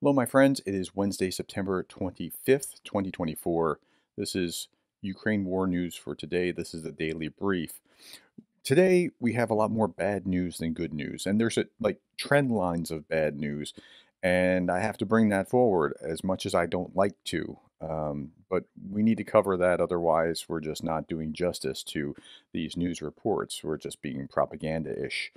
Hello, my friends. It is Wednesday, September 25th, 2024. This is Ukraine war news for today. This is the daily brief. Today, we have a lot more bad news than good news, and there's trend lines of bad news, and I have to bring that forward as much as I don't like to. But we need to cover that, otherwise, we're just not doing justice to these news reports. We're just being propaganda-ish.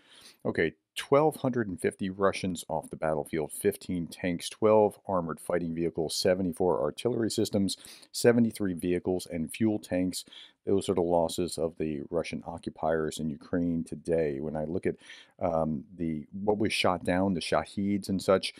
Okay, 1,250 Russians off the battlefield, 15 tanks, 12 armored fighting vehicles, 74 artillery systems, 73 vehicles, and fuel tanks. Those are the losses of the Russian occupiers in Ukraine today. When I look at the what was shot down, the Shaheds and such,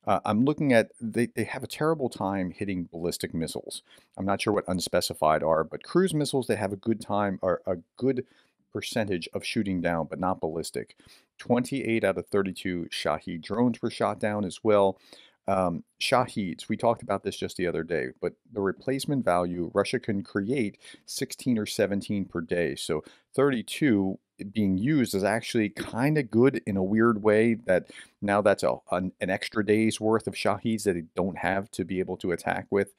I'm looking at they have a terrible time hitting ballistic missiles. I'm not sure what unspecified are, but cruise missiles they have a good time or a good percentage of shooting down, but not ballistic. 28 out of 32 Shahed drones were shot down as well. Shaheds, we talked about this just the other day, but the replacement value, Russia can create 16 or 17 per day. So 32 being used is actually kind of good in a weird way that now that's an extra day's worth of Shaheds that they don't have to be able to attack with.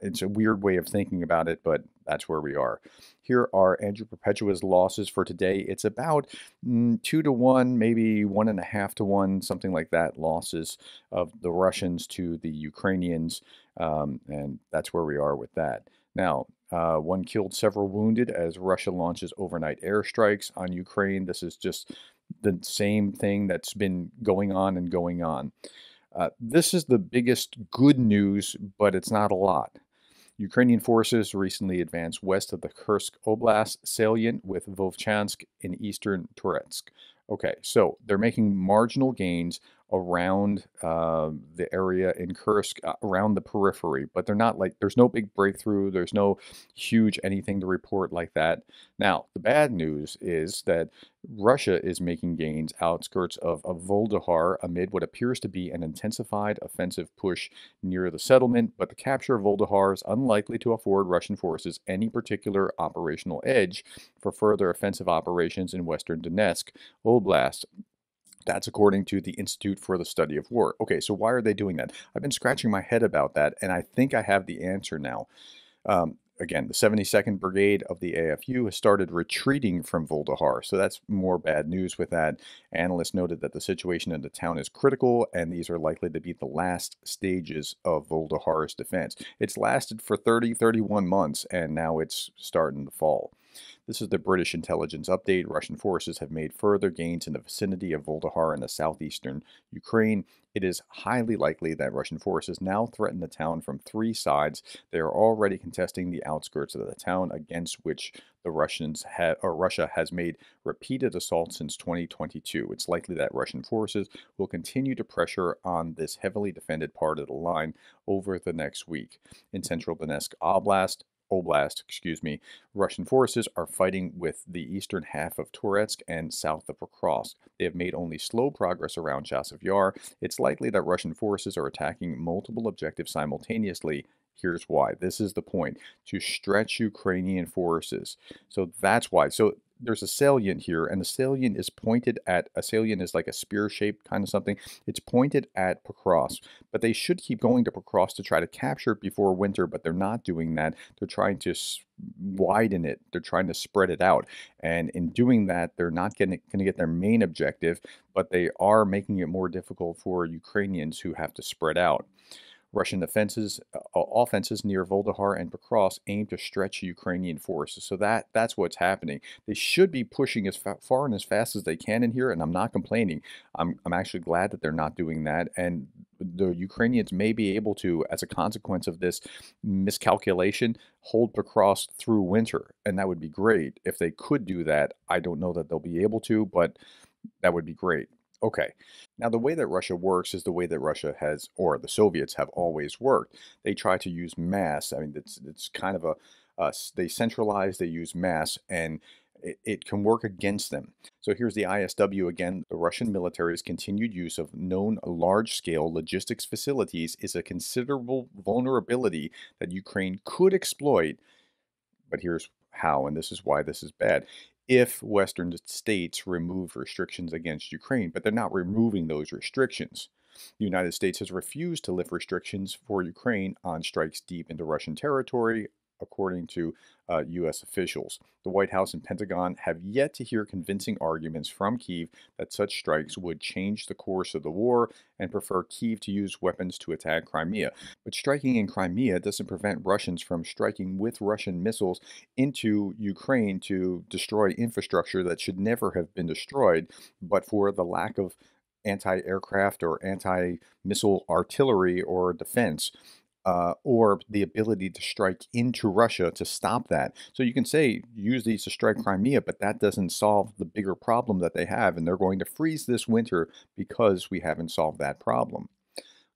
It's a weird way of thinking about it, but that's where we are. Here are Andrew Perpetua's losses for today. It's about 2 to 1, maybe 1.5 to 1, something like that, losses of the Russians to the Ukrainians, and that's where we are with that. Now, one killed, several wounded as Russia launches overnight airstrikes on Ukraine. This is just the same thing that's been going on and going on. This is the biggest good news, but it's not a lot. Ukrainian forces recently advanced west of the Kursk Oblast salient with Vovchansk in eastern Toretsk. Okay, so they're making marginal gains around the area in Kursk, around the periphery, but they're not there's no big breakthrough, there's no huge anything to report like that. Now, the bad news is that Russia is making gains outskirts of Vuhledar amid what appears to be an intensified offensive push near the settlement, but the capture of Vuhledar is unlikely to afford Russian forces any particular operational edge for further offensive operations in western Donetsk Oblast. That's according to the Institute for the Study of War. Okay, so why are they doing that? I've been scratching my head about that, and I think I have the answer now. Again, the 72nd Brigade of the AFU has started retreating from Vuhledar, so that's more bad news with that. Analysts noted that the situation in the town is critical, and these are likely to be the last stages of Vuhledar's defense. It's lasted for 31 months, and now it's starting to fall. This is the British intelligence update. Russian forces have made further gains in the vicinity of Vuhledar in the southeastern Ukraine. It is highly likely that Russian forces now threaten the town from 3 sides. They are already contesting the outskirts of the town, against which the Russia has made repeated assaults since 2022. It's likely that Russian forces will continue to pressure on this heavily defended part of the line over the next week. In central Donetsk Oblast, Russian forces are fighting with the eastern half of Toretsk and south of Pokrovsk. They have made only slow progress around Chasiv Yar. It's likely that Russian forces are attacking multiple objectives simultaneously. Here's why. This is the point: to stretch Ukrainian forces. So that's why. So there's a salient here, and the salient is pointed at, a salient is like a spear-shaped kind of something. It's pointed at Pokrovsk, but they should keep going to Pokrovsk to try to capture it before winter, but they're not doing that. They're trying to widen it. They're trying to spread it out, and in doing that, they're not going to get their main objective, but they are making it more difficult for Ukrainians who have to spread out. Russian offenses near Vuhledar and Pokrovsk aim to stretch Ukrainian forces. So that's what's happening. They should be pushing as far and as fast as they can in here, and I'm not complaining. I'm actually glad that they're not doing that, and the Ukrainians may be able to, as a consequence of this miscalculation, hold Pokrovsk through winter, and that would be great. If they could do that, I don't know that they'll be able to, but that would be great. Okay, now the way that Russia works is the way that Russia has, or the Soviets have always worked. They try to use mass. I mean, it's kind of they centralize, they use mass, and it can work against them. So here's the ISW again. The Russian military's continued use of known large-scale logistics facilities is a considerable vulnerability that Ukraine could exploit. But here's how, and this is why this is bad: if Western states remove restrictions against Ukraine, but they're not removing those restrictions. The United States has refused to lift restrictions for Ukraine on strikes deep into Russian territory, according to U.S. officials. The White House and Pentagon have yet to hear convincing arguments from Kyiv that such strikes would change the course of the war and prefer Kyiv to use weapons to attack Crimea. But striking in Crimea doesn't prevent Russians from striking with Russian missiles into Ukraine to destroy infrastructure that should never have been destroyed, but for the lack of anti-aircraft or anti-missile artillery or defense, or the ability to strike into Russia to stop that. So you can say use these to strike Crimea, but that doesn't solve the bigger problem that they have, and they're going to freeze this winter because we haven't solved that problem.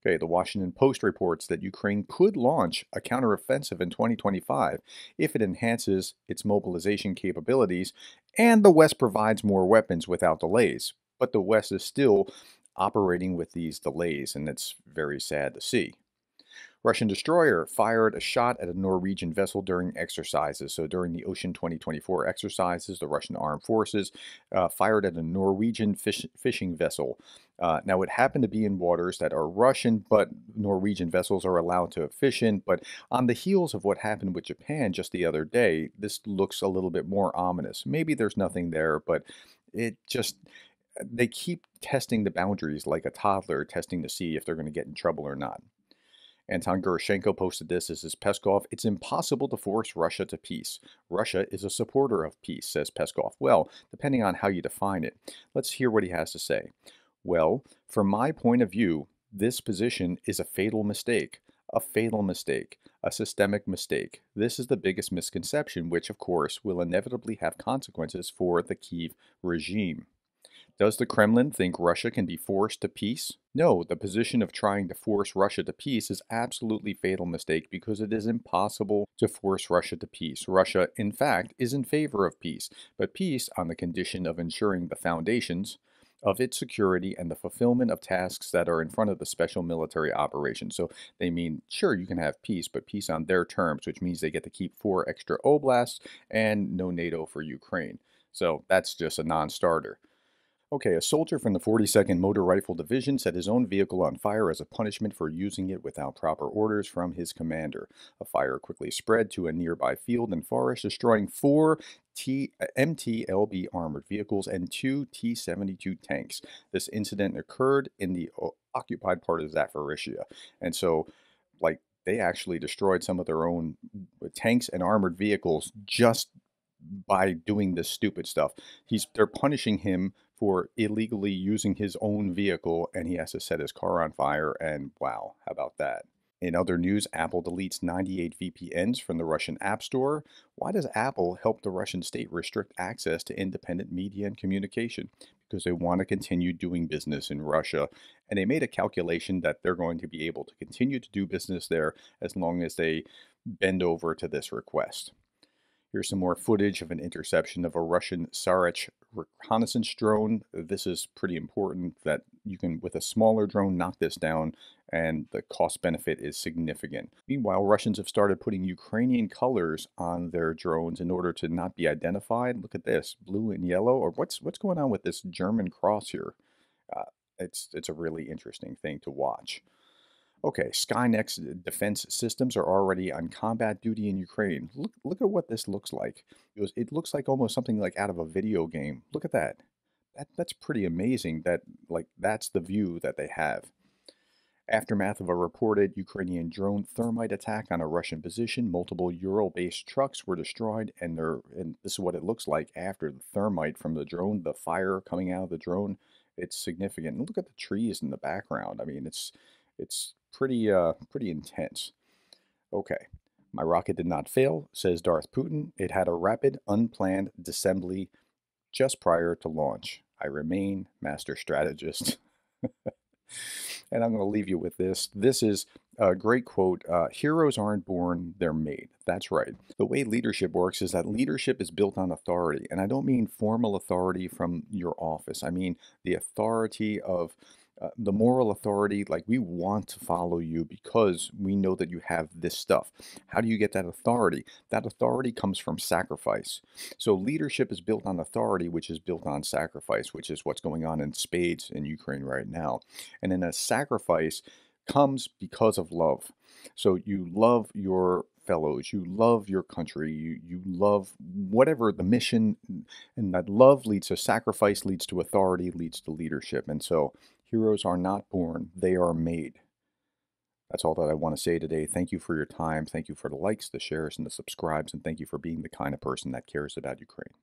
Okay, the Washington Post reports that Ukraine could launch a counteroffensive in 2025 if it enhances its mobilization capabilities and the West provides more weapons without delays. But the West is still operating with these delays, and it's very sad to see. Russian destroyer fired a shot at a Norwegian vessel during exercises. So during the Ocean 2024 exercises, the Russian armed forces fired at a Norwegian fishing vessel. Now, it happened to be in waters that are Russian, but Norwegian vessels are allowed to fish in. But on the heels of what happened with Japan just the other day, this looks a little bit more ominous. Maybe there's nothing there, but it just, they keep testing the boundaries like a toddler testing to see if they're going to get in trouble or not. Anton Gerashenko posted this. This is Peskov. It's impossible to force Russia to peace. Russia is a supporter of peace, says Peskov. Well, depending on how you define it. Let's hear what he has to say. Well, from my point of view, this position is a fatal mistake. A fatal mistake. A systemic mistake. This is the biggest misconception, which, of course, will inevitably have consequences for the Kyiv regime. Does the Kremlin think Russia can be forced to peace? No, the position of trying to force Russia to peace is absolutely fatal mistake because it is impossible to force Russia to peace. Russia, in fact, is in favor of peace, but peace on the condition of ensuring the foundations of its security and the fulfillment of tasks that are in front of the special military operation. So they mean, sure, you can have peace, but peace on their terms, which means they get to keep 4 extra oblasts and no NATO for Ukraine. So that's just a non-starter. Okay, a soldier from the 42nd Motor Rifle Division set his own vehicle on fire as a punishment for using it without proper orders from his commander. A fire quickly spread to a nearby field and forest, destroying 4 MT-LB armored vehicles and 2 T-72 tanks. This incident occurred in the occupied part of Zaporizhia. And so, like, they actually destroyed some of their own tanks and armored vehicles just by doing this stupid stuff. They're punishing him for illegally using his own vehicle, and he has to set his car on fire, and wow, how about that? In other news, Apple deletes 98 VPNs from the Russian App Store. Why does Apple help the Russian state restrict access to independent media and communication? Because they want to continue doing business in Russia, and they made a calculation that they're going to be able to continue to do business there as long as they bend over to this request. Here's some more footage of an interception of a Russian Sarech reconnaissance drone. This is pretty important that you can, with a smaller drone, knock this down, and the cost benefit is significant. Meanwhile, Russians have started putting Ukrainian colors on their drones in order to not be identified. Look at this, blue and yellow. Or what's going on with this German cross here? It's a really interesting thing to watch. Okay, Skynet's defense systems are already on combat duty in Ukraine. Look at what this looks like. It looks like almost something like out of a video game. Look at that. That's pretty amazing that, like, that's the view that they have. Aftermath of a reported Ukrainian drone thermite attack on a Russian position. Multiple Ural-based trucks were destroyed, and this is what it looks like after the thermite from the drone, the fire coming out of the drone. It's significant. And look at the trees in the background. I mean, it's pretty intense. Okay, my rocket did not fail, says Darth Putin. It had a rapid, unplanned disassembly just prior to launch. I remain master strategist. And I'm going to leave you with this. This is a great quote. Heroes aren't born, they're made. That's right. The way leadership works is that leadership is built on authority. And I don't mean formal authority from your office. I mean the authority of The moral authority, like we want to follow you because we know that you have this stuff. How do you get that authority? That authority comes from sacrifice. So leadership is built on authority, which is built on sacrifice, which is what's going on in spades in Ukraine right now. And then a sacrifice comes because of love. So you love your fellows, you love your country, you love whatever the mission, and that love leads to sacrifice, leads to authority, leads to leadership. And so heroes are not born, they are made. That's all that I want to say today. Thank you for your time. Thank you for the likes, the shares, and the subscribes, and thank you for being the kind of person that cares about Ukraine.